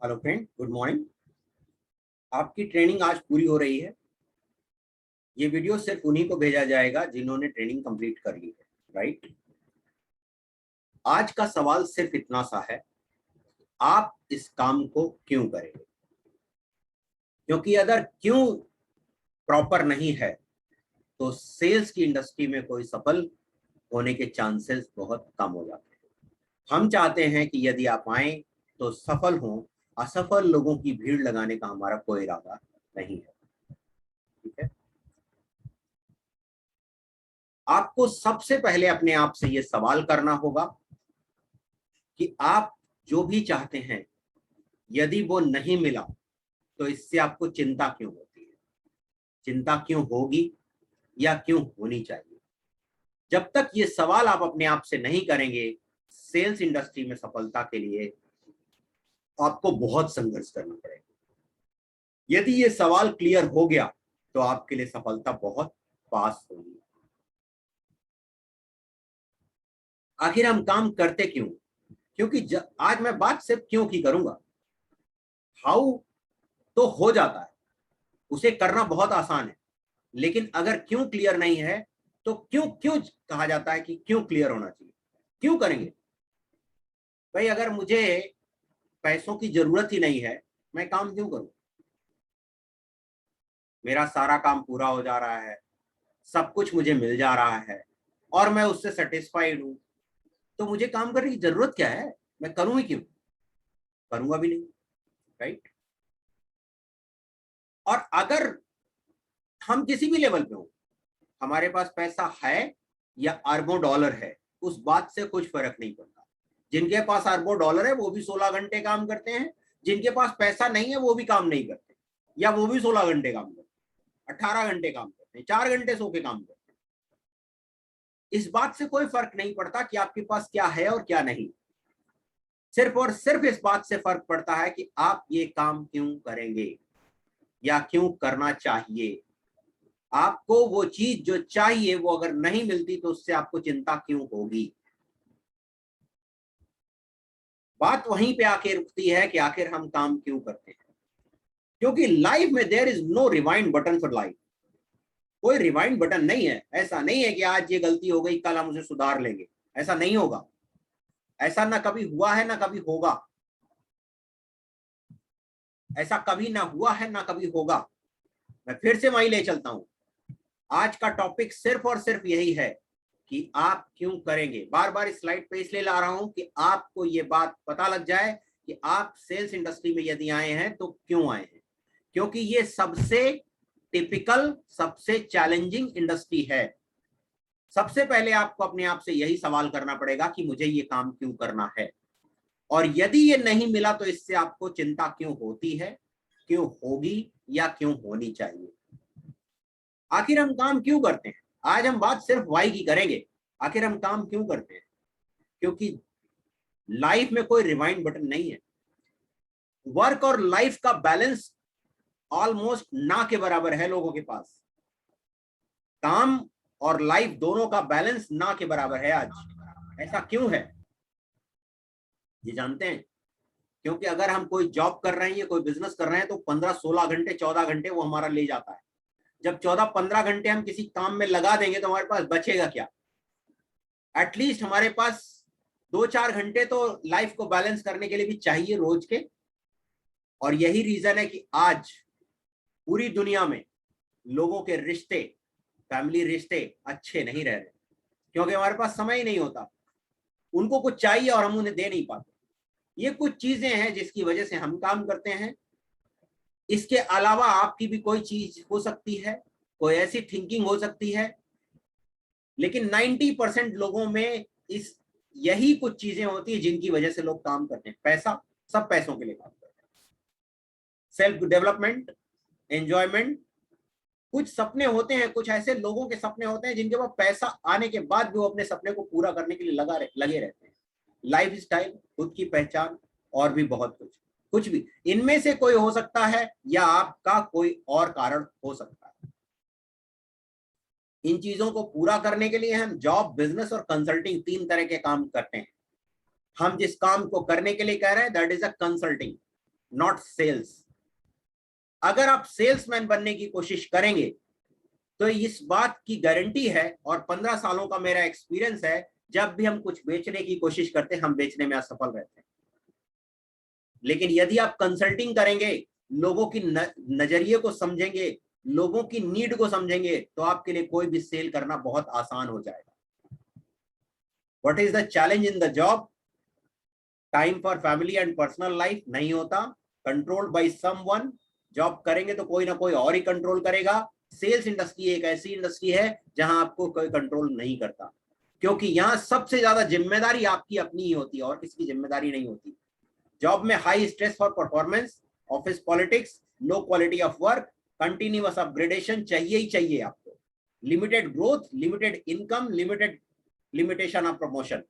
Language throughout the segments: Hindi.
Hello friend, good morning. आपकी ट्रेनिंग आज पूरी हो रही है। ये वीडियो सिर्फ उन्हीं को भेजा जाएगा जिन्होंने ट्रेनिंग कंप्लीट कर ली है, राइट। आज का सवाल सिर्फ इतना सा है, आप इस काम को क्यों करेंगे? क्योंकि अगर क्यों प्रॉपर नहीं है तो सेल्स की इंडस्ट्री में कोई सफल होने के चांसेस बहुत कम हो जाते हैं। हम चाहते हैं कि यदि आप आए तो सफल हों। असफल लोगों की भीड़ लगाने का हमारा कोई इरादा नहीं है, ठीक है। आपको सबसे पहले अपने आप से यह सवाल करना होगा कि आप जो भी चाहते हैं यदि वो नहीं मिला तो इससे आपको चिंता क्यों होती है, चिंता क्यों होगी या क्यों होनी चाहिए। जब तक ये सवाल आप अपने आप से नहीं करेंगे, सेल्स इंडस्ट्री में सफलता के लिए आपको बहुत संघर्ष करना पड़ेगा। यदि ये सवाल क्लियर हो गया तो आपके लिए सफलता बहुत पास होगी। आखिर हम काम करते क्यों? क्योंकि आज मैं बात सिर्फ क्यों की करूंगा। हाउ तो हो जाता है, उसे करना बहुत आसान है, लेकिन अगर क्यों क्लियर नहीं है तो क्यों क्यों कहा जाता है कि क्यों क्लियर होना चाहिए। क्यों करेंगे भाई? अगर मुझे पैसों की जरूरत ही नहीं है, मैं काम क्यों करूं? मेरा सारा काम पूरा हो जा रहा है, सब कुछ मुझे मिल जा रहा है और मैं उससे सेटिस्फाइड हूं, तो मुझे काम करने की जरूरत क्या है? मैं करूं ही क्यों? करूंगा भी नहीं, राइट। और अगर हम किसी भी लेवल पे हो, हमारे पास पैसा है या अरबों डॉलर है, उस बात से कुछ फर्क नहीं पड़ता। जिनके पास अरबों डॉलर है वो भी 16 घंटे काम करते हैं, जिनके पास पैसा नहीं है वो भी काम नहीं करते, या वो भी 16 घंटे काम करते हैं, 18 घंटे काम करते हैं, 4 घंटे सो के काम करते हैं। इस बात से कोई फर्क नहीं पड़ता कि आपके पास क्या है और क्या नहीं। सिर्फ और सिर्फ इस बात से फर्क पड़ता है कि आप ये काम क्यों करेंगे या क्यों करना चाहिए। आपको वो चीज जो चाहिए वो अगर नहीं मिलती तो उससे आपको चिंता क्यों होगी। बात वहीं पे आके रुकती है कि आखिर हम काम क्यों करते हैं। क्योंकि लाइफ में there is no rewind button for life. कोई रिवाइंड बटन नहीं है। ऐसा नहीं है कि आज ये गलती हो गई कल हम उसे सुधार लेंगे, ऐसा नहीं होगा। ऐसा ना कभी हुआ है ना कभी होगा। ऐसा कभी ना हुआ है ना कभी होगा। मैं फिर से वहीं ले चलता हूं। आज का टॉपिक सिर्फ और सिर्फ यही है कि आप क्यों करेंगे। बार बार इस स्लाइड पे इसलिए ला रहा हूं कि आपको ये बात पता लग जाए कि आप सेल्स इंडस्ट्री में यदि आए हैं तो क्यों आए हैं। क्योंकि ये सबसे टिपिकल, सबसे चैलेंजिंग इंडस्ट्री है। सबसे पहले आपको अपने आप से यही सवाल करना पड़ेगा कि मुझे ये काम क्यों करना है, और यदि ये नहीं मिला तो इससे आपको चिंता क्यों होती है, क्यों होगी या क्यों होनी चाहिए। आखिर हम काम क्यों करते हैं? आज हम बात सिर्फ वाई की करेंगे। आखिर हम काम क्यों करते हैं? क्योंकि लाइफ में कोई रिवाइंड बटन नहीं है। वर्क और लाइफ का बैलेंस ऑलमोस्ट ना के बराबर है लोगों के पास। काम और लाइफ दोनों का बैलेंस ना के बराबर है आज। ऐसा क्यों है ये जानते हैं? क्योंकि अगर हम कोई जॉब कर रहे हैं या कोई बिजनेस कर रहे हैं तो 15-16 घंटे 14 घंटे वो हमारा ले जाता है। जब 14-15 घंटे हम किसी काम में लगा देंगे तो हमारे पास बचेगा क्या? एटलीस्ट हमारे पास 2-4 घंटे तो लाइफ को बैलेंस करने के लिए भी चाहिए रोज के। और यही रीजन है कि आज पूरी दुनिया में लोगों के रिश्ते, फैमिली रिश्ते अच्छे नहीं रह रहे, क्योंकि हमारे पास समय ही नहीं होता। उनको कुछ चाहिए और हम उन्हें दे नहीं पाते। ये कुछ चीजें हैं जिसकी वजह से हम काम करते हैं। इसके अलावा आपकी भी कोई चीज हो सकती है, कोई ऐसी थिंकिंग हो सकती है, लेकिन 90% लोगों में इस यही कुछ चीजें होती है जिनकी वजह से लोग काम करते हैं। पैसा, सब पैसों के लिए काम करते हैं। सेल्फ डेवलपमेंट, एंजॉयमेंट, कुछ सपने होते हैं, कुछ ऐसे लोगों के सपने होते हैं जिनके पास पैसा आने के बाद भी वो अपने सपने को पूरा करने के लिए लगे रहते हैं। लाइफ स्टाइल, खुद की पहचान और भी बहुत कुछ। कुछ भी इनमें से कोई हो सकता है या आपका कोई और कारण हो सकता है। इन चीजों को पूरा करने के लिए हम जॉब, बिजनेस और कंसल्टिंग, 3 तरह के काम करते हैं। हम जिस काम को करने के लिए कह रहे हैं that is a consulting. Not sales. अगर आप सेल्समैन बनने की कोशिश करेंगे तो इस बात की गारंटी है, और 15 सालों का मेरा एक्सपीरियंस है, जब भी हम कुछ बेचने की कोशिश करते हैं हम बेचने में असफल रहते हैं। लेकिन यदि आप कंसल्टिंग करेंगे, लोगों की नजरिए को समझेंगे, लोगों की नीड को समझेंगे, तो आपके लिए कोई भी सेल करना बहुत आसान हो जाएगा। What is the challenge in the job? Time for family and personal life नहीं होता, कंट्रोल्ड बाय समवन। जॉब करेंगे तो कोई ना कोई और ही कंट्रोल करेगा। सेल्स इंडस्ट्री एक ऐसी इंडस्ट्री है जहां आपको कोई कंट्रोल नहीं करता, क्योंकि यहां सबसे ज्यादा जिम्मेदारी आपकी अपनी ही होती है और किसी की जिम्मेदारी नहीं होती। जॉब में high stress for performance, office politics, low quality of work, continuous upgradation चाहिए ही चाहिए आपको, limited growth, limited income, limitation of promotion.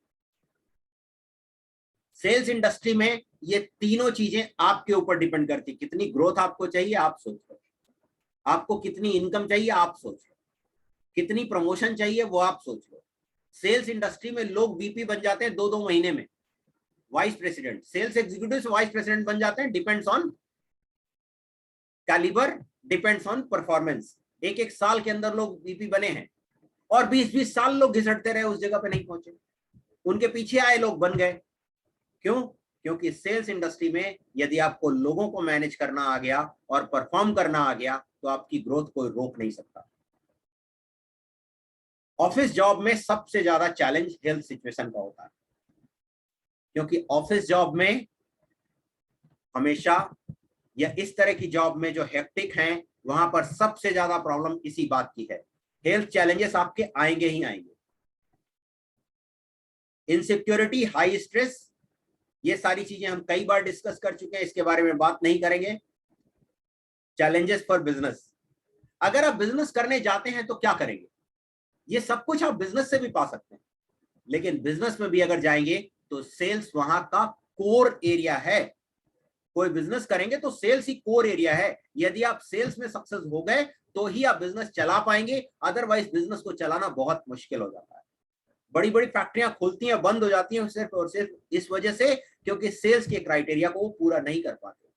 Sales industry में ये तीनों चीजें आपके ऊपर डिपेंड करती। कितनी ग्रोथ आपको चाहिए आप सोच लो, आपको कितनी इनकम चाहिए आप सोच लो, कितनी प्रमोशन चाहिए वो आप सोच लो। सेल्स इंडस्ट्री में लोग वीपी बन जाते हैं 2-2 महीने में, वाइस प्रेसिडेंट, सेल्स एग्जीक्यूटिव से वाइस प्रेसिडेंट बन जाते हैं, depends on calibre, depends on performance. एक एक साल के अंदर लोग वीपी बने हैं, और 20-20 साल लोग घिसटते रहे, उस जगह पे नहीं पहुंचे, उनके पीछे आए लोग बन गए। क्यों? क्योंकि सेल्स इंडस्ट्री में यदि आपको लोगों को मैनेज करना आ गया और परफॉर्म करना आ गया तो आपकी ग्रोथ कोई रोक नहीं सकता। ऑफिस जॉब में सबसे ज्यादा चैलेंज हेल्थ सिचुएशन का होता है, क्योंकि ऑफिस जॉब में हमेशा, या इस तरह की जॉब में जो हेक्टिक हैं, वहां पर सबसे ज्यादा प्रॉब्लम इसी बात की है, हेल्थ चैलेंजेस आपके आएंगे ही आएंगे। इनसिक्योरिटी, हाई स्ट्रेस, ये सारी चीजें हम कई बार डिस्कस कर चुके हैं, इसके बारे में बात नहीं करेंगे। चैलेंजेस फॉर बिजनेस, अगर आप बिजनेस करने जाते हैं तो क्या करेंगे? ये सब कुछ आप बिजनेस से भी पा सकते हैं, लेकिन बिजनेस में भी अगर जाएंगे तो सेल्स वहां का कोर एरिया है। कोई बिजनेस करेंगे तो सेल्स ही कोर एरिया है। यदि आप सेल्स में सक्सेस हो गए तो ही आप बिजनेस चला पाएंगे, अदरवाइज बिजनेस को चलाना बहुत मुश्किल हो जाता है। बड़ी बड़ी फैक्ट्रियां खुलती हैं, बंद हो जाती हैं सिर्फ और सिर्फ इस वजह से क्योंकि सेल्स के क्राइटेरिया को वो पूरा नहीं कर पाते।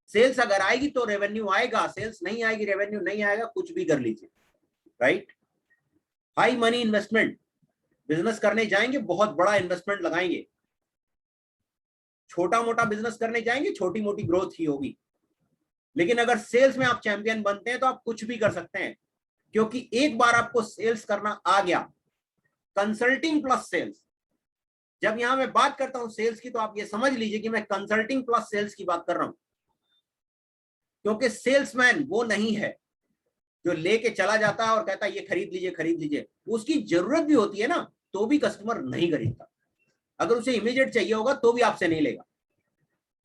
सेल्स अगर आएगी तो रेवेन्यू आएगा, सेल्स नहीं आएगी रेवेन्यू नहीं आएगा, कुछ भी कर लीजिए, right. High money investment, business करने जाएंगे बहुत बड़ा इन्वेस्टमेंट लगाएंगे, छोटा मोटा बिजनेस करने जाएंगे छोटी मोटी ग्रोथ ही होगी। लेकिन अगर सेल्स में आप चैंपियन बनते हैं तो आप कुछ भी कर सकते हैं, क्योंकि एक बार आपको सेल्स करना आ गया, कंसल्टिंग प्लस सेल्स। जब यहां मैं बात करता हूं सेल्स की तो आप ये समझ लीजिए कि मैं कंसल्टिंग प्लस सेल्स की बात कर रहा हूं, क्योंकि सेल्समैन वो नहीं है जो लेके चला जाता है और कहता है ये खरीद लीजिए खरीद लीजिए। उसकी जरूरत भी होती है ना, तो भी कस्टमर नहीं खरीदता। अगर उसे इमीडिएट चाहिए होगा तो भी आपसे नहीं लेगा,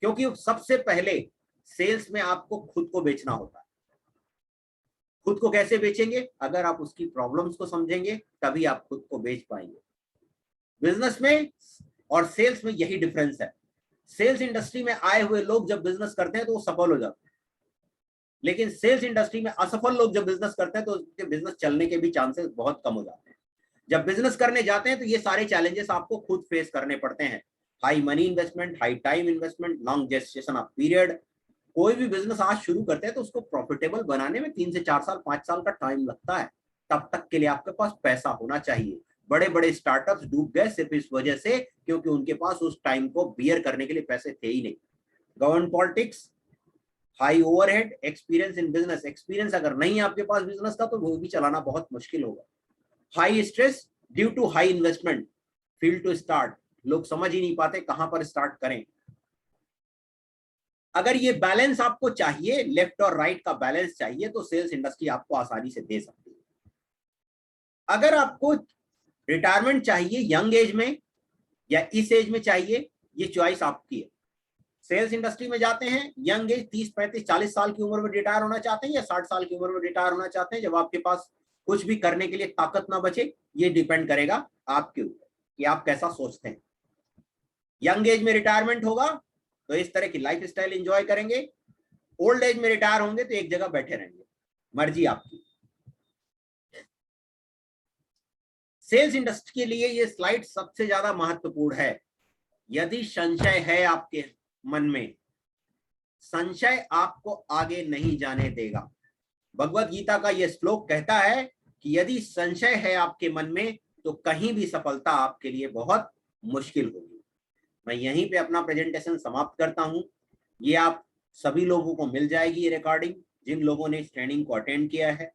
क्योंकि सबसे पहले सेल्स में आपको खुद को बेचना होता है। खुद को कैसे बेचेंगे? अगर आप उसकी प्रॉब्लम्स को समझेंगे तभी आप खुद को बेच पाएंगे। बिजनेस में और सेल्स में यही डिफरेंस है। सेल्स इंडस्ट्री में आए हुए लोग जब बिजनेस करते हैं तो वो सफल हो जाते हैं, लेकिन सेल्स इंडस्ट्री में असफल लोग जब बिजनेस करते हैं तो उसके बिजनेस चलने के भी चांसेस बहुत कम हो जाते हैं। जब बिजनेस करने जाते हैं तो ये सारे चैलेंजेस आपको खुद फेस करने पड़ते हैं। High money investment, high time investment, long gestation of period. कोई भी बिजनेस आज शुरू करते हैं तो उसको प्रॉफिटेबल बनाने में 3 से 4 साल 5 साल का टाइम लगता है। तब तक के लिए आपके पास पैसा होना चाहिए। बड़े बड़े स्टार्टअप्स डूब गए सिर्फ इस वजह से क्योंकि उनके पास उस टाइम को बियर करने के लिए पैसे थे ही नहीं। Government politics, high overhead, experience in business, experience अगर नहीं है आपके पास बिजनेस का तो वो भी चलाना बहुत मुश्किल होगा। High stress due to high investment, field to start, लोग समझ ही नहीं पाते कहां पर स्टार्ट करें। अगर ये बैलेंस आपको चाहिए, लेफ्ट और राइट का बैलेंस चाहिए, तो सेल्स इंडस्ट्री आपको आसानी से दे सकती है। अगर आपको रिटायरमेंट चाहिए यंग एज में या इस एज में चाहिए, ये चॉइस आपकी है। सेल्स इंडस्ट्री में जाते हैं यंग एज 30, 35, 40 साल की उम्र में रिटायर होना चाहते हैं या 60 साल की उम्र में रिटायर होना चाहते हैं, जब आपके पास कुछ भी करने के लिए ताकत ना बचे। ये डिपेंड करेगा आपके ऊपर कि आप कैसा सोचते हैं। यंग एज में रिटायरमेंट होगा तो इस तरह की लाइफ स्टाइल एंजॉय करेंगे, ओल्ड एज में रिटायर होंगे तो एक जगह बैठे रहेंगे, मर्जी आपकी। सेल्स इंडस्ट्री के लिए ये स्लाइड सबसे ज्यादा महत्वपूर्ण है। यदि संशय है आपके मन में संशय आपको आगे नहीं जाने देगा। भगवत गीता का यह श्लोक कहता है कि यदि संशय है आपके मन में तो कहीं भी सफलता आपके लिए बहुत मुश्किल होगी। मैं यहीं पे अपना प्रेजेंटेशन समाप्त करता हूं। ये आप सभी लोगों को मिल जाएगी ये रिकॉर्डिंग, जिन लोगों ने इस ट्रेनिंग को अटेंड किया है।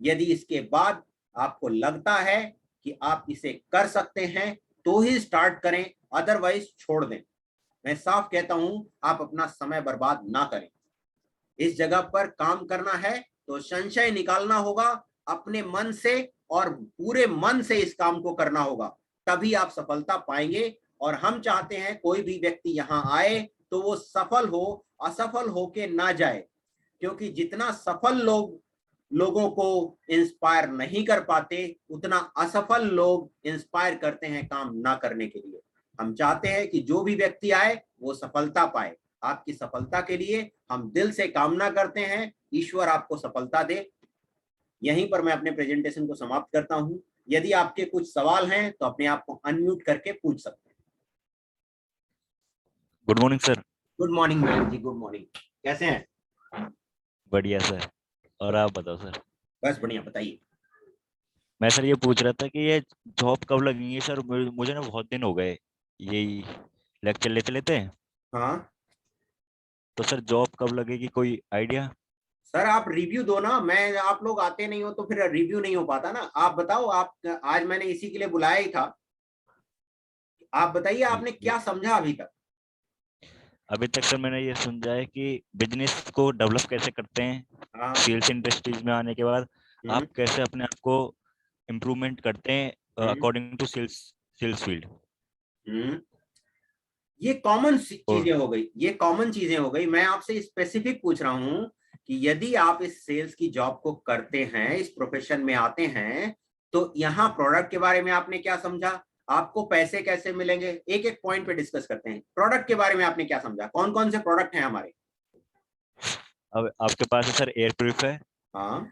यदि इसके बाद आपको लगता है कि आप इसे कर सकते हैं तो ही स्टार्ट करें, अदरवाइज छोड़ दें। मैं साफ कहता हूं, आप अपना समय बर्बाद ना करें। इस जगह पर काम करना है तो संशय निकालना होगा अपने मन से, और पूरे मन से इस काम को करना होगा, तभी आप सफलता पाएंगे। और हम चाहते हैं कोई भी व्यक्ति यहाँ आए तो वो सफल हो, असफल होके ना जाए। क्योंकि जितना सफल लोगों को इंस्पायर नहीं कर पाते, उतना असफल लोग इंस्पायर करते हैं काम ना करने के लिए। हम चाहते हैं कि जो भी व्यक्ति आए वो सफलता पाए। आपकी सफलता के लिए हम दिल से कामना करते हैं, ईश्वर आपको सफलता दे। यहीं पर मैं अपने प्रेजेंटेशन को समाप्त करता हूं। यदि आपके कुछ सवाल हैं तो अपने आप को अनम्यूट करके पूछ सकते हैं। Good morning sir. Good morning madam ji, good morning. कैसे हैं? बढ़िया सर। और आप बताओ सर। बस बढ़िया, बताइए। मैं सर ये पूछ रहा था कि ये जॉब कब लगेंगी सर। मुझे ना बहुत दिन हो गए यही लेक्चर लेते लेते। हाँ तो सर जॉब कब लगेगी, कोई आइडिया? सर, आप रिव्यू दो ना। मैं, आप लोग आते नहीं हो तो फिर रिव्यू नहीं हो पाता ना। आप बताओ, आप, आज मैंने इसी के लिए बुलाया ही था। आप बताइए, आपने क्या समझा अभी तक? अभी तक सर मैंने ये समझा है कि बिजनेस को डेवलप कैसे करते हैं हाँ। सेल्स इंडस्ट्रीज में आने के बाद। हम्म। आप कैसे अपने आप को इम्प्रूवमेंट करते हैं हम्म। According to sales sales field. हम्म। ये कॉमन और चीजें हो गई, ये कॉमन चीजें हो गई। मैं आपसे स्पेसिफिक पूछ रहा हूं कि यदि आप इस सेल्स की जॉब को करते हैं, इस प्रोफेशन में आते हैं, तो यहाँ प्रोडक्ट के बारे में आपने क्या समझा, आपको पैसे कैसे मिलेंगे, एक एक पॉइंट पे डिस्कस करते हैं। प्रोडक्ट के बारे में आपने क्या समझा, कौन कौन से प्रोडक्ट हैं हमारे? अब आपके पास है सर एयर प्यूरिफायर। हाँ।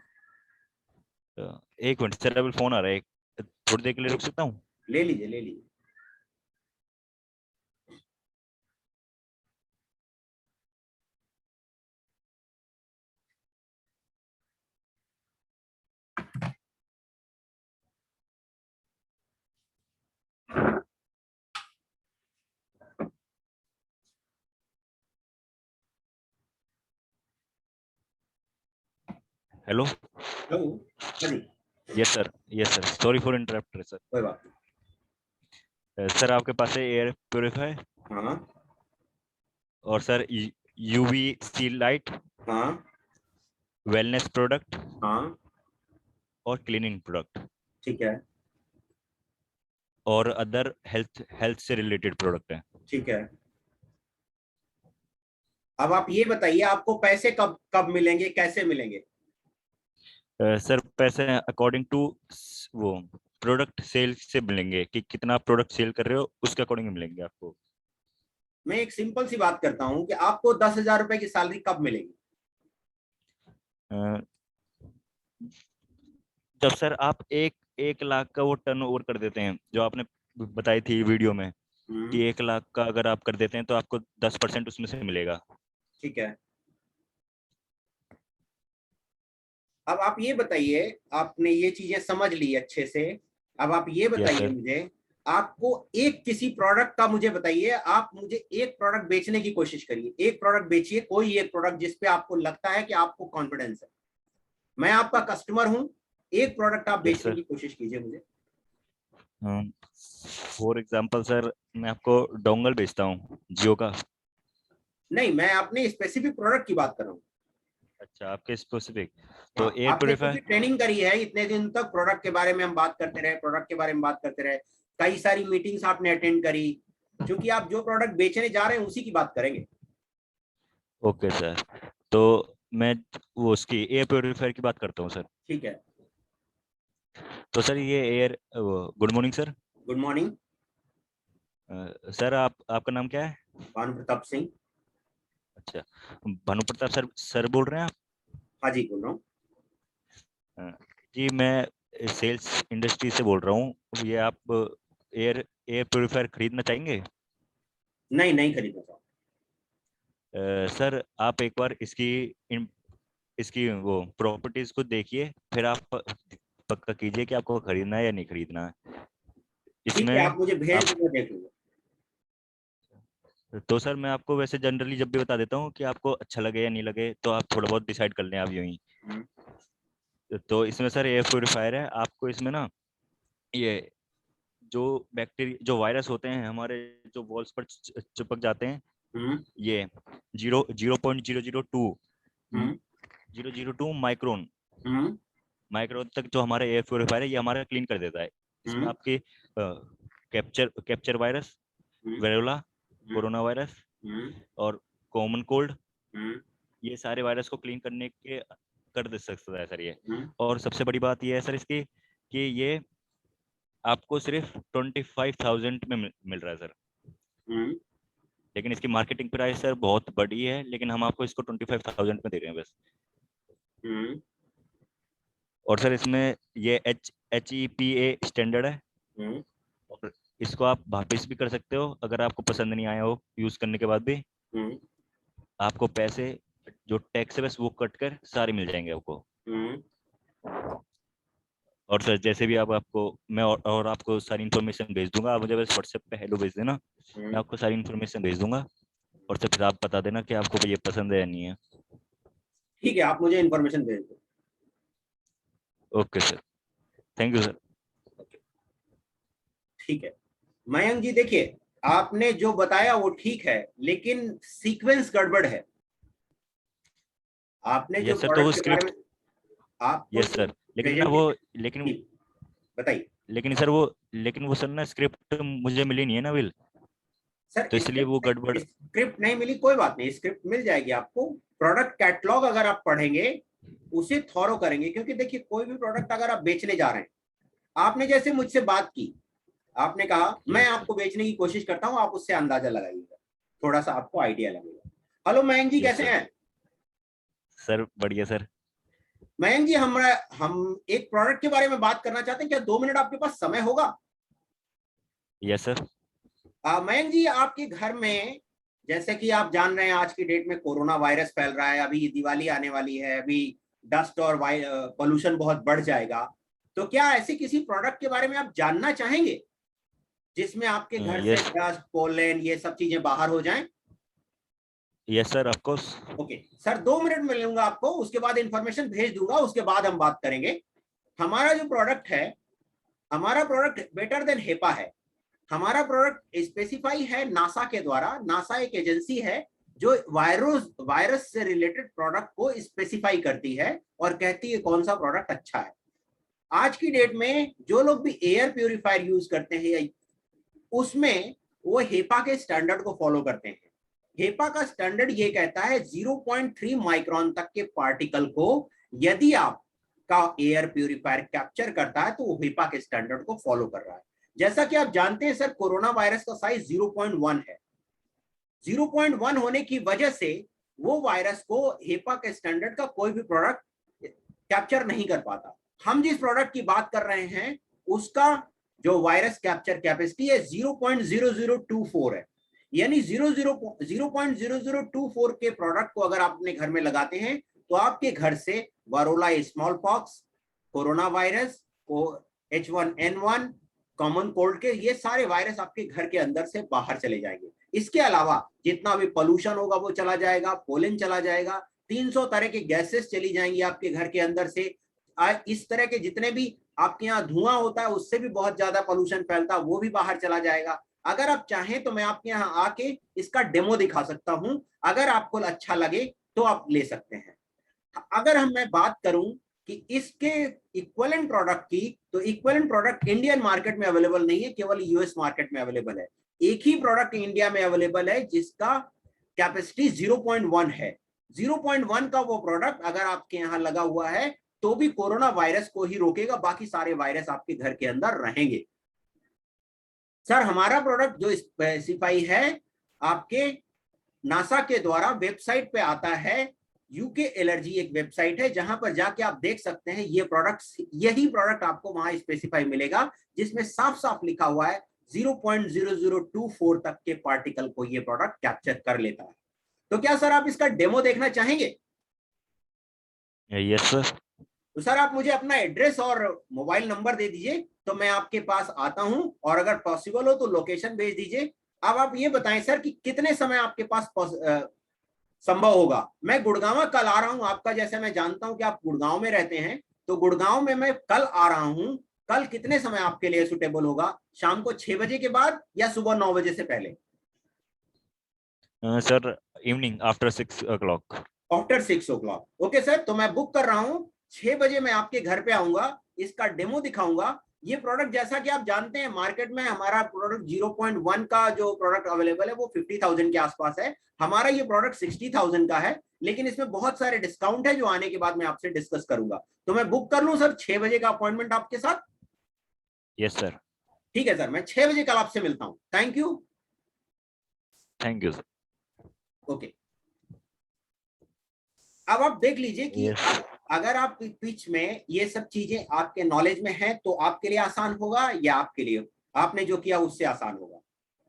एक मिनट सर, अभी फोन आ रहा है, थोड़ी देर के लिए रुक सकता हूँ? ले लीजिए, ले लीजिए। हेलो। हेलो। हाँ जी। Yes sir, yes sir, sorry for interrupt sir. कोई बात सर आपके पास है एयर प्यूरिफायर नहीं। हाँ। और सर यूवी सील लाइट, हाँ। वेलनेस प्रोडक्ट हाँ। और क्लीनिंग प्रोडक्ट ठीक है। और अदर हेल्थ हेल्थ से रिलेटेड प्रोडक्ट हैं। ठीक है। अब आप ये बताइए, आपको पैसे कब कब मिलेंगे, कैसे मिलेंगे? सर पैसे अकॉर्डिंग टू वो प्रोडक्ट सेल से मिलेंगे कि कितना प्रोडक्ट सेल कर रहे हो उसके अकॉर्डिंग मिलेंगे आपको। मैं एक सिंपल सी बात करता हूं कि आपको 10,000 रुपए की सैलरी कब मिलेगी? अ, जब सर आप 1 लाख का वो टर्न ओवर कर देते हैं, जो आपने बताई थी वीडियो में हम्म। कि 1 लाख का अगर आप कर देते हैं तो आपको 10% उसमें से मिलेगा। ठीक है। अब आप ये बताइए, आपने ये चीजें समझ ली अच्छे से। अब आप ये यस बताइए सर। मुझे, आपको एक किसी प्रोडक्ट का मुझे बताइए। आप मुझे एक प्रोडक्ट बेचने की कोशिश करिए, एक प्रोडक्ट बेचिए, कोई एक प्रोडक्ट जिसपे आपको लगता है कि आपको कॉन्फिडेंस है। मैं आपका कस्टमर हूं, एक प्रोडक्ट आप यस बेचने सर। की कोशिश कीजिए मुझे। फॉर एग्जांपल सर, मैं आपको डोंगल बेचता हूँ जियो का। नहीं, मैं अपने स्पेसिफिक प्रोडक्ट की बात कर रहा हूँ। अच्छा, आपके स्पेसिफिक। तो हाँ, एयर आपने प्योरीफायर। क्योंकि ट्रेनिंग करी है इतने दिन तक, प्रोडक्ट के बारे में हम बात करते रहे, प्रोडक्ट के बारे में बात करते रहे, कई सारी मीटिंग्स आपने अटेंड करी। क्योंकि आप जो प्रोडक्ट बेचने जा रहे हैं उसी की बात करेंगे। Okay sir. तो मैं वो उसकी एयर प्योरीफायर की बात करता हूँ सर। ठीक है। तो सर ये air, good morning sir. Good morning. Sir आपका नाम क्या है? भानु प्रताप सिंह। अच्छा, भानु प्रताप सर सर बोल रहे हैं आप? हाँ जी, बोल रहा हूँ। अ, जी मैं सेल्स इंडस्ट्री से बोल रहा हूँ। ये आप एयर एयर प्योरीफायर खरीदना चाहेंगे? नहीं, नहीं खरीदना चाहता। सर आप एक बार इसकी वो प्रॉपर्टीज को देखिए, फिर आप पक्का कीजिए कि आपको खरीदना है या नहीं खरीदना है। ठीक है, इसमें आप मुझे भेज आप दो, मैं देख लूंगा। तो सर मैं आपको वैसे जनरली जब भी बता देता हूँ कि आपको अच्छा लगे या नहीं लगे, तो आप थोड़ा बहुत डिसाइड कर लें आप यूं ही। हम्म, तो इसमें सर एयर प्योरीफायर है आपको। इसमें ना ये जो बैक्टीरिया जो वायरस होते हैं हमारे, जो वॉल्स पर चिपक जाते हैं, हम्म, ये 0.002 हम्म, 002 माइक्रोन हम्म, माइक्रोन तक जो हमारा एयर प्योरीफायर है, ये हमारा क्लीन कर देता है। इसमें हम्म, आपकी कैप्चर वायरस, हम्म, वेरोला, हम्म, कोरोना वायरस हम्म, और कॉमन कोल्ड, हम्म, ये सारे वायरस को क्लीन करने के कर दे सकता है सर ये। हम्म, और सबसे बड़ी बात ये है सर इसकी कि ये आपको सिर्फ 25,000 में मिल रहा है सर। हम्म, लेकिन इसकी मार्केटिंग प्राइस सर बहुत बड़ी है, लेकिन हम आपको इसको 25,000 में दे रहे हैं बस। हम्म, और सर इसमें ये HEPA स्टैंडर्ड है। हम्म, और इसको आप वापिस भी कर सकते हो अगर आपको पसंद नहीं आया हो यूज करने के बाद भी। हम्म, आपको पैसे जो टैक्स है बस वो कट कर सारे मिल जाएंगे आपको। हम्म, और सर जैसे भी आपको मैं और आपको सारी इन्फॉर्मेशन भेज दूंगा। आप मुझे बस व्हाट्सएप पे हेलो भेज देना, मैं हम्म। आपको सारी इन्फॉर्मेशन भेज दूंगा। और सर फिर आप बता देना कि आपको ये पसंद है या नहीं है। ठीक है, आप मुझे इन्फॉर्मेशन भेज दो। Okay sir, thank you sir. ठीक है मयंक जी, देखिए आपने जो बताया वो ठीक है, लेकिन सीक्वेंस गड़बड़ है। आपने जो यस सर, तो वो प्रोडक्ट के बारे में स्क्रिप्ट, आपको यस जो सर, लेकिन ना वो प्रेजेंटेशन लेकिन की, बताइए। लेकिन सर वो लेकिन वो सर ना स्क्रिप्ट मुझे मिली नहीं है ना विल, सर तो इसलिए वो गड़बड़। स्क्रिप्ट नहीं मिली, कोई बात नहीं, स्क्रिप्ट मिल जाएगी आपको। प्रोडक्ट कैटलॉग अगर आप पढ़ेंगे, उसे थॉरो करेंगे, क्योंकि देखिए कोई भी प्रोडक्ट अगर आप बेचने जा रहे हैं, आपने जैसे मुझसे बात की, आपने कहा मैं यस सर, आपको बेचने की कोशिश करता हूं, आप उससे अंदाजा लगाइएगा, थोड़ा सा आपको आइडिया लगेगा। हेलो मयंक जी, यस कैसे सर। हैं? सर बढ़िया सर। मयंक जी, हम एक प्रोडक्ट के बारे में बात करना चाहते हैं, क्या 2 मिनट आपके पास समय होगा? Yes sir. मयंक जी, आपके घर में, जैसे कि आप जान रहे हैं आज की डेट में कोरोना वायरस फैल रहा है, अभी दिवाली आने वाली है, अभी डस्ट और पोल्यूशन बहुत बढ़ जाएगा, तो क्या ऐसे किसी प्रोडक्ट के बारे में आप जानना चाहेंगे जिसमें आपके घर से यस, डस्ट पोलन ये सब चीजें बाहर हो जाएं? Yes sir, of course. Okay sir, 2 minute में लूंगा आपको, उसके बाद इंफॉर्मेशन भेज दूंगा, उसके बाद हम बात करेंगे। हमारा जो प्रोडक्ट है, हमारा प्रोडक्ट बेटर देन हेपा है। हमारा प्रोडक्ट स्पेसिफाई है नासा के द्वारा। नासा एक एजेंसी है जो वायरस से रिलेटेड प्रोडक्ट को स्पेसिफाई करती है और कहती है कौन सा प्रोडक्ट अच्छा है। आज की डेट में जो लोग भी एयर प्यूरिफायर यूज करते हैं, उसमें वो हेपा के स्टैंडर्ड को फॉलो करते हैं। हेपा का स्टैंडर्ड ये कहता है 0.3 माइक्रोन तक के पार्टिकल को यदि आप का एयर प्यूरिफायर कैप्चर करता है, तो वो हेपा के स्टैंडर्ड को फॉलो कर रहा है। जैसा कि आप जानते हैं सर, कोरोना वायरस का साइज 0.1 है। 0.1 होने की वजह से वो वायरस को हेपा के स्टैंडर्ड का कोई भी प्रोडक्ट कैप्चर नहीं कर पाता। हम जिस प्रोडक्ट की बात कर रहे हैं, उसका जो वायरस कैप्चर कैपेसिटी है 0.0024 है। यानी 0.0024 के प्रोडक्ट को अगर आप अपने घर में लगाते हैं, तो आपके घर से variola smallpox, coronavirus, H1N1, common cold के ये सारे वायरस आपके घर के अंदर से बाहर चले जाएंगे। इसके अलावा जितना भी पोल्यूशन होगा वो चला जाएगा, पोलन चला जाएगा, 300 तरह की गैसेस चली जाएंगी आपके घर के अंदर से। इस तरह के जितने भी आपके यहाँ धुआं होता है, उससे भी बहुत ज्यादा पोल्यूशन फैलता है, वो भी बाहर चला जाएगा। अगर आप चाहें तो मैं आपके यहाँ आके इसका डेमो दिखा सकता हूं, अगर आपको अच्छा लगे तो आप ले सकते हैं। अगर मैं बात करूं कि इसके इक्विवेलेंट प्रोडक्ट की, तो इक्विवेलेंट प्रोडक्ट इंडियन मार्केट में अवेलेबल नहीं है, केवल यूएस मार्केट में अवेलेबल है। एक ही प्रोडक्ट इंडिया में अवेलेबल है जिसका कैपेसिटी 0.1 है। 0.1 का वो प्रोडक्ट अगर आपके यहाँ लगा हुआ है, तो भी कोरोना वायरस को ही रोकेगा, बाकी सारे वायरस आपके घर के अंदर रहेंगे। सर हमारा प्रोडक्ट जो स्पेसिफाई है, आपके नासा के द्वारा वेबसाइट पे आता है। यूके एलर्जी एक वेबसाइट है, जहां पर जाके आप देख सकते हैं ये प्रोडक्ट, यही प्रोडक्ट आपको वहां स्पेसिफाई मिलेगा, जिसमें साफ साफ लिखा हुआ है 0.0024 तक के पार्टिकल को ये प्रोडक्ट कैप्चर कर लेता है। तो क्या सर आप इसका डेमो देखना चाहेंगे? Yes sir. तो सर आप मुझे अपना एड्रेस और मोबाइल नंबर दे दीजिए, तो मैं आपके पास आता हूं, और अगर पॉसिबल हो तो लोकेशन भेज दीजिए। अब आप ये बताएं सर कि कितने समय आपके पास संभव होगा। मैं गुड़गांव कल आ रहा हूं आपका, जैसे मैं जानता हूं कि आप गुड़गांव में रहते हैं, तो गुड़गांव में मैं कल आ रहा हूं। कल कितने समय आपके लिए सुटेबल होगा? शाम को 6 बजे के बाद या सुबह 9 बजे से पहले? Sir evening after 6 o'clock। After 6 o'clock। Okay sir, तो मैं बुक कर रहा हूं। 6 बजे मैं आपके घर पे आऊंगा, इसका डेमो दिखाऊंगा। ये प्रोडक्ट जैसा कि आप जानते हैं, मार्केट में हमारा प्रोडक्ट 0.1 का जो प्रोडक्ट अवेलेबल है वो 50,000 के आसपास है। हमारा ये प्रोडक्ट 60,000 का है, लेकिन इसमें बहुत सारे डिस्काउंट है जो आने के बाद मैं आपसे डिस्कस करूंगा। तो मैं बुक कर लूं सर 6 बजे का अपॉइंटमेंट आपके साथ? Yes sir. ठीक है सर, मैं 6 बजे कल आपसे मिलता हूं। Thank you. Thank you sir. Okay, अब आप देख लीजिए कि यस अगर आप पिच में ये सब चीजें आपके नॉलेज में है तो आपके लिए आसान होगा, या आपके लिए आपने जो किया उससे आसान होगा?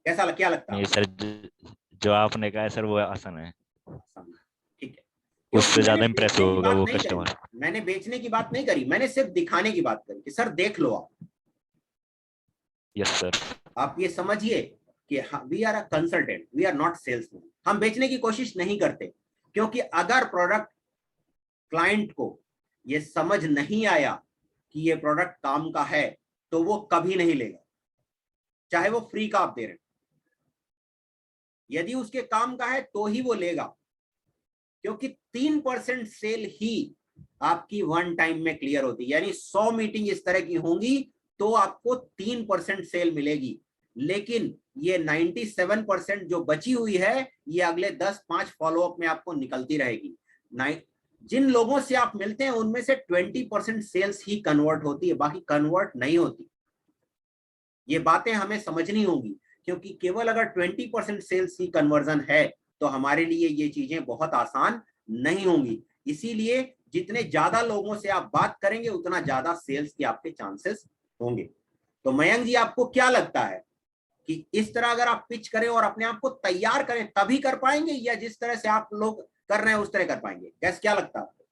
कैसा क्या लगता है नहीं आपको? सर, जो आपने कहा है सर वो आसान है। आसान है, ठीक है। क्योंकि उससे मैंने ज्यादा इम्प्रेस बेचने की होगा बात वो नहीं करी, कस्टमर। मैंने बेचने की बात नहीं करी, मैंने सिर्फ दिखाने की बात करी कि सर देख लो यस सर। आप ये समझिए कि we are a consultant, we are not salesman. हम बेचने की कोशिश नहीं करते, क्योंकि अगर प्रोडक्ट क्लाइंट को ये समझ नहीं आया कि ये प्रोडक्ट काम का है, तो वो कभी नहीं लेगा, चाहे वो फ्री का आप दे रहे हैं। यदि उसके काम का है तो ही वो लेगा, क्योंकि 3% सेल ही आपकी वन टाइम में क्लियर होती है। यानी 100 मीटिंग इस तरह की होंगी तो आपको 3% सेल मिलेगी। लेकिन ये 97% जो बची हुई है, ये अगले 10-5 फॉलोअप में आपको निकलती रहेगी। जिन लोगों से आप मिलते हैं उनमें से 20% सेल्स ही कन्वर्ट होती है, बाकी कन्वर्ट नहीं होती। ये बातें हमें समझनी होंगी, क्योंकि केवल अगर 20% सेल्स ही कन्वर्जन है तो हमारे लिए ये चीजें बहुत आसान नहीं होंगी। इसीलिए जितने ज्यादा लोगों से आप बात करेंगे उतना ज्यादा सेल्स के आपके चांसेस होंगे। तो मयंक जी, आपको क्या लगता है कि इस तरह अगर आप पिच करें और अपने आप को तैयार करें तभी कर पाएंगे, या जिस तरह से आप लोग कर रहे हैं उस तरह कर पाएंगे? कैसे, क्या लगता है आपको?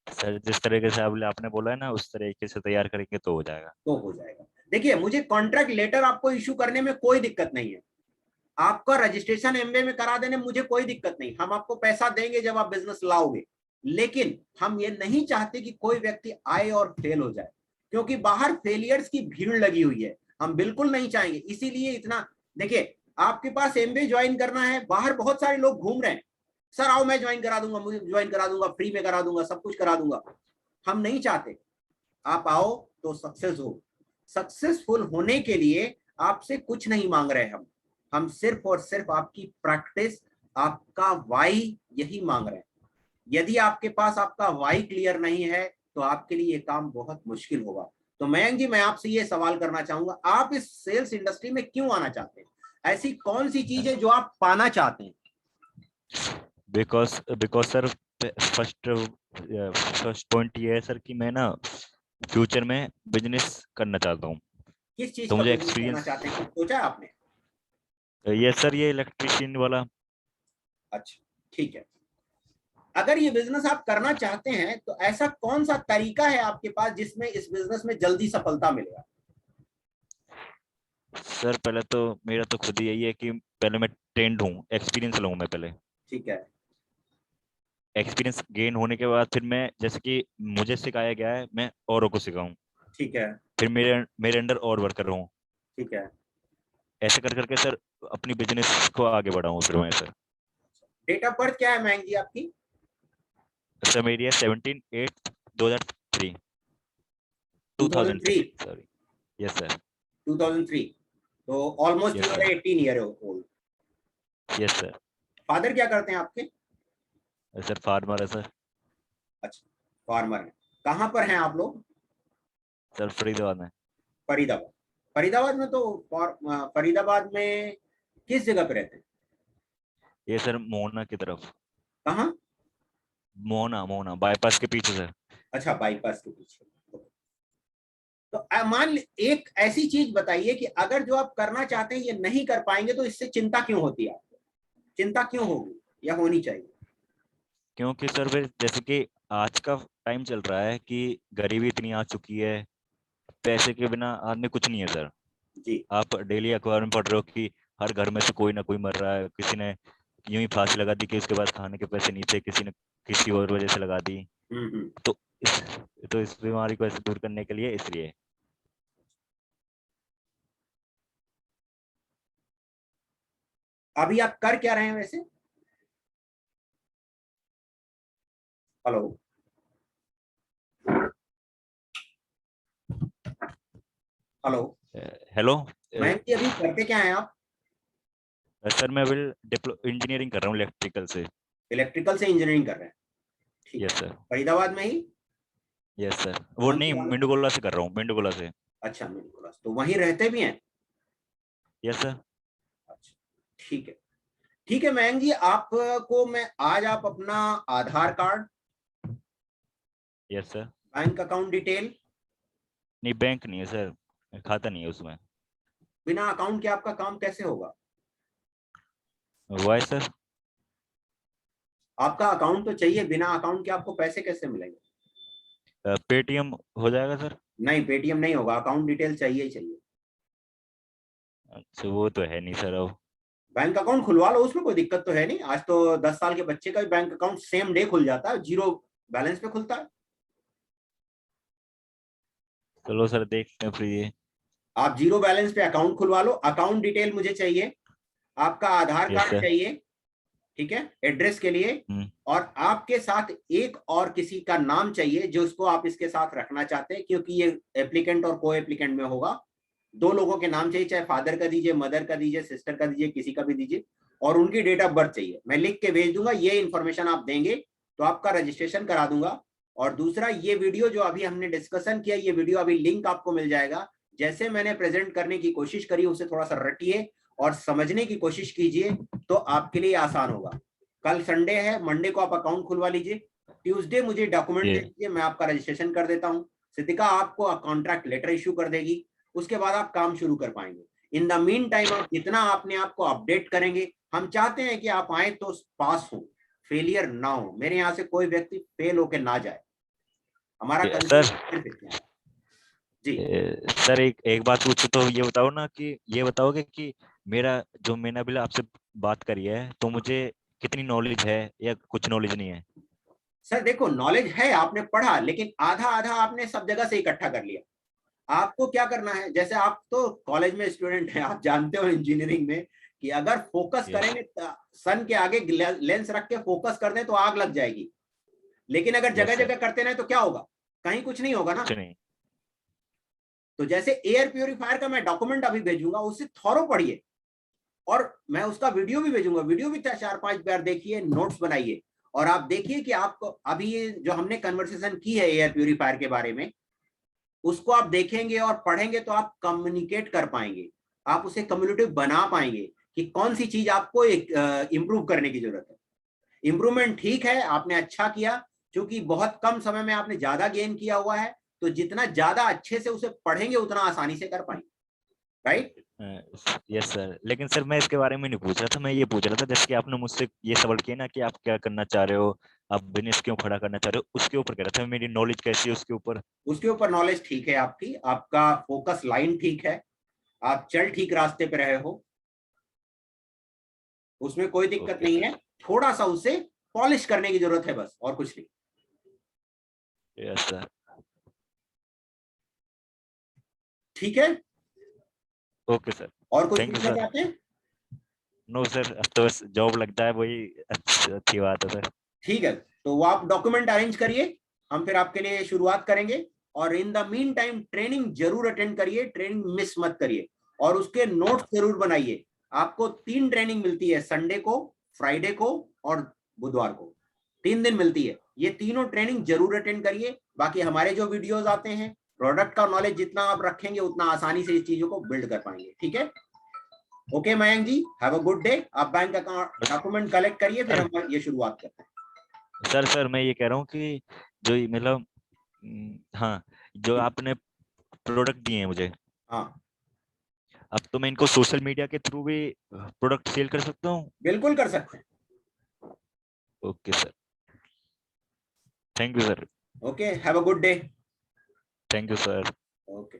सर जिस तरीके से आपने बोला है ना उस तरीके से तैयार करेंगे तो हो जाएगा। तो हो जाएगा। देखिए, मुझे कॉन्ट्रैक्ट लेटर आपको इशू करने में कोई दिक्कत नहीं है, आपका रजिस्ट्रेशन एमबीए में करा देने में मुझे कोई दिक्कत नहीं। हम आपको पैसा देंगे जब आप बिजनेस लाओगे, लेकिन हम ये नहीं चाहते कि कोई व्यक्ति आए और फेल हो जाए, क्योंकि बाहर फेलियर्स की भीड़ लगी हुई है। हम बिल्कुल नहीं चाहेंगे, इसीलिए इतना। देखिए, आपके पास एमबीए ज्वाइन करना है, बाहर बहुत सारे लोग घूम रहे हैं, सर आओ मैं ज्वाइन करा दूंगा, मुझे ज्वाइन करा दूंगा, फ्री में करा दूंगा, सब कुछ करा दूंगा। हम नहीं चाहते। आप आओ तो सक्सेस हो। सक्सेसफुल होने के लिए आपसे कुछ नहीं मांग रहे हम सिर्फ और सिर्फ आपकी प्रैक्टिस, आपका वाई यही मांग रहे हैं। यदि आपके पास आपका वाई क्लियर नहीं है तो आपके लिए ये काम बहुत मुश्किल होगा। तो मयंक जी, मैं आपसे ये सवाल करना चाहूंगा, आप इस सेल्स इंडस्ट्री में क्यों आना चाहते हैं? ऐसी कौन सी चीज है जो आप पाना चाहते हैं? Because because sir first first point ये है सर कि मैं ना फ्यूचर में बिजनेस करना चाहता हूँ। किस चीज तो का मुझे बिजनेस करना एक्सपीरियंस। चाहते हैं, कुछ सोचा है आपने? ये सर ये इलेक्ट्रिशियन वाला। अच्छा, ठीक है। अगर ये बिजनेस आप करना चाहते हैं तो ऐसा कौन सा तरीका है आपके पास जिसमें इस बिजनेस में जल्दी सफलता मिलेगा? सर पहले तो मेरा तो खुद ही यही है कि पहले मैं ट्रेंड हूँ, एक्सपीरियंस लूँ मैं पहले। ठीक है। एक्सपीरियंस गेन होने के बाद फिर मैं जैसे कि मुझे सिखाया गया है मैं औरों को सिखाऊं। ठीक है। फिर मेरे मेरे अंडर और वर्कर हूँ। ठीक है। ऐसे कर करके सर अपनी बिजनेस को आगे बढ़ाऊं फिर मैं सर। डेट ऑफ बर्थ क्या है मयंक जी आपकी? सर मेरी है 17/8/2003। 2003। 2003 सॉरी। Yes sir. 2003। तो almost yes you are sir. 18 year old. Yes sir. Father क्या करते हैं आपके? सर फार्मर है सर। अच्छा, फार्मर है। कहाँ पर हैं आप लोग? सर फरीदाबाद में। फरीदाबाद। फरीदाबाद में तो फरीदाबाद में किस जगह पे रहते हैं? ये सर मोहना की तरफ। कहाँ? मोहना मोहना बाईपास के पीछे सर। अच्छा, बाईपास के पीछे। तो एक ऐसी चीज बताइए कि अगर जो आप करना चाहते हैं ये नहीं कर पाएंगे तो इससे चिंता क्यों होती है आपको? चिंता क्यों होगी? या होनी चाहिए? क्योंकि सर फिर जैसे कि आज का टाइम चल रहा है कि गरीबी इतनी आ चुकी है, पैसे के बिना आदमी कुछ नहीं है सर। जी। आप डेली अखबार में पढ़ रहे हो कि हर घर में से कोई ना कोई मर रहा है, किसी ने यूं ही फांसी लगा दी कि उसके पास खाने के पैसे नहीं थे, किसी ने किसी और वजह से लगा दी। हम्म। तो इस तो इस बीमारी को ऐसे दूर करने के लिए इसलिए। अभी आप कर क्या रहे हैं वैसे? हेलो? हेलो? हेलो। मयंक जी, अभी करते क्या हैं आप? सर मैं अभी इंजीनियरिंग कर रहा हूँ इलेक्ट्रिकल से। इलेक्ट्रिकल से इंजीनियरिंग कर रहे हैं? ठीक है। Yes sir. फरीदाबाद में ही? यस सर, वो कौन सी नहीं, वाला? मेंडुगोला से कर रहा हूँ, मेंडुगोला से। अच्छा, मिडिल क्लास तो वहीं रहते भी हैं? Yes sir. अच्छा, ठीक है। ठीक है मयंक जी, आपको मैं आज आप अपना Aadhaar card, yes sir. Bank account detail, नहीं, बैंक नहीं है सर, खाता नहीं है उसमें। बिना अकाउंट के आपका काम कैसे होगा? Why sir? आपका अकाउंट तो चाहिए, बिना अकाउंट के आपको पैसे कैसे मिलेंगे? पेटीएम हो जाएगा सर? नहीं, पेटीएम नहीं होगा, अकाउंट डिटेल चाहिए ही चाहिए। अच्छा, वो तो है नहीं सर अब। बैंक अकाउंट खुलवा लो, उसमें कोई दिक्कत तो है नहीं। आज तो 10 साल के बच्चे का भी बैंक अकाउंट सेम डे खुल जाता है, जीरो बैलेंस पे खुलता है। चलो सर, देखते हैं फिर ये। आप जीरो बैलेंस पे अकाउंट खुलवा लो। अकाउंट डिटेल मुझे चाहिए, आपका आधार यस कार्ड सर। चाहिए, ठीक है, एड्रेस के लिए। हम्म। और आपके साथ एक और किसी का नाम चाहिए जो उसको आप इसके साथ रखना चाहते हैं, क्योंकि ये एप्लीकेंट और को एप्लीकेंट में होगा। दो लोगों के नाम चाहिए, चाहे फादर का दीजिए, मदर का दीजिए, सिस्टर का दीजिए, किसी का भी दीजिए। और उनकी डेट ऑफ बर्थ चाहिए, मैं लिख के भेज दूंगा। ये इन्फॉर्मेशन आप देंगे तो आपका रजिस्ट्रेशन करा दूंगा। और दूसरा, ये वीडियो जो अभी हमने डिस्कशन किया, ये वीडियो अभी लिंक आपको मिल जाएगा। जैसे मैंने प्रेजेंट करने की कोशिश करी, उसे थोड़ा सा रटिए और समझने की कोशिश कीजिए, तो आपके लिए आसान होगा। कल संडे है, मंडे को आप अकाउंट खुलवा लीजिए। ट्यूसडे मुझे डॉक्यूमेंट दे ये दीजिए, मैं आपका रजिस्ट्रेशन कर देता हूँ। सिद्धिका आपको कॉन्ट्रैक्ट लेटर इशू कर देगी, उसके बाद आप काम शुरू कर पाएंगे। इन द मीन टाइम आप जितना अपने आप को अपडेट करेंगे, हम चाहते हैं कि आप आए तो पास हो, फेलियर ना हो। मेरे यहाँ से कोई व्यक्ति फेल होकर ना जाए, हमारा सर, कंसेप्ट सिर्फ इतना है। जी। सर एक एक बात पूछूं तो ये बताओ ना कि ये बताओगे कि मेरा जो मैंने अभी आपसे बात करी है तो मुझे कितनी नॉलेज है या कुछ नॉलेज नहीं है? सर देखो, नॉलेज है, आपने पढ़ा, लेकिन आधा आधा आपने सब जगह से इकट्ठा कर लिया। आपको क्या करना है, जैसे आप तो कॉलेज में स्टूडेंट हैं, आप जानते हो इंजीनियरिंग में कि अगर फोकस यस। करेंगे, सन के आगे लेंस रख के फोकस कर दें तो आग लग जाएगी। लेकिन अगर जगह यस सर। जगह करते रहे तो क्या होगा? कहीं कुछ नहीं होगा ना। कुछ नहीं। तो जैसे एयर प्योरीफायर का मैं डॉक्यूमेंट अभी भेजूंगा, उससे थॉरो पढ़िए। और मैं उसका वीडियो भी भेजूंगा, वीडियो भी 4-5 बार देखिए, नोट्स बनाइए। और आप देखिए कि आपको अभी ये जो हमने कन्वर्सेशन की है एयर प्योरीफायर के बारे में, उसको आप देखेंगे और पढ़ेंगे तो आप कम्युनिकेट कर पाएंगे, आप उसे कम्युनिकेटिव बना पाएंगे कि कौन सी चीज आपको इंप्रूव करने की जरूरत है। इंप्रूवमेंट ठीक है, आपने अच्छा किया, क्योंकि बहुत कम समय में आपने ज्यादा गेन किया हुआ है। तो जितना ज्यादा अच्छे से उसे पढ़ेंगे, उतना आसानी से कर पाएंगे। राइट? यस सर, लेकिन सर मैं इसके बारे में नहीं पूछ रहा था, मैं ये पूछ रहा था जैसे कि आपने मुझसे ये सवाल किया ना कि आप क्या करना चाह रहे हो, आप बिजनेस क्यों खड़ा करना चाह रहे हो, उसके ऊपर कह रहा था, मेरी नॉलेज कैसी है उसके ऊपर। उसके ऊपर नॉलेज ठीक है आपकी, आपका फोकस लाइन ठीक है, आप चल ठीक रास्ते पे रहे हो, उसमें कोई दिक्कत ओके नहीं सर। है। थोड़ा सा उसे पॉलिश करने की जरूरत है बस, और कुछ नहीं। Yes sir. ठीक है? Okay sir. और कुछ थैंक यू पूछना सर। चाहते हैं? नो सर, अब तो बस जॉब लग जाए वही अच्छी बात है सर। ठीक है, तो वो आप डॉक्यूमेंट अरेंज करिए, हम फिर आपके लिए शुरुआत करेंगे। और in the mean time training जरूर अटेंड करिए, ट्रेनिंग मिस मत करिए, और उसके नोट्स जरूर बनाइए। आपको 3 ट्रेनिंग मिलती है, संडे को, फ्राइडे को और बुधवार को। 3 दिन मिलती है, ये तीनों ट्रेनिंग जरूर अटेंड करिए। बाकी हमारे जो वीडियोस आते हैं, प्रोडक्ट का नॉलेज जितना आप रखेंगे, उतना आसानी से इस चीजों को बिल्ड कर पाएंगे। ठीक है? Okay Mayank ji, have a good day. आप बैंक अकाउंट डॉक्यूमेंट कलेक्ट करिए, फिर सर, हम ये शुरुआत करते हैं। सर मैं ये कह रहा हूँ कि जो मतलब हाँ, जो जी। आपने प्रोडक्ट दिए हैं मुझे, हाँ, अब तो मैं इनको सोशल मीडिया के थ्रू भी प्रोडक्ट सेल कर सकता हूँ? बिल्कुल कर सकते हैं। Okay sir, thank you sir, Okay, have a good day. Thank you sir. Okay.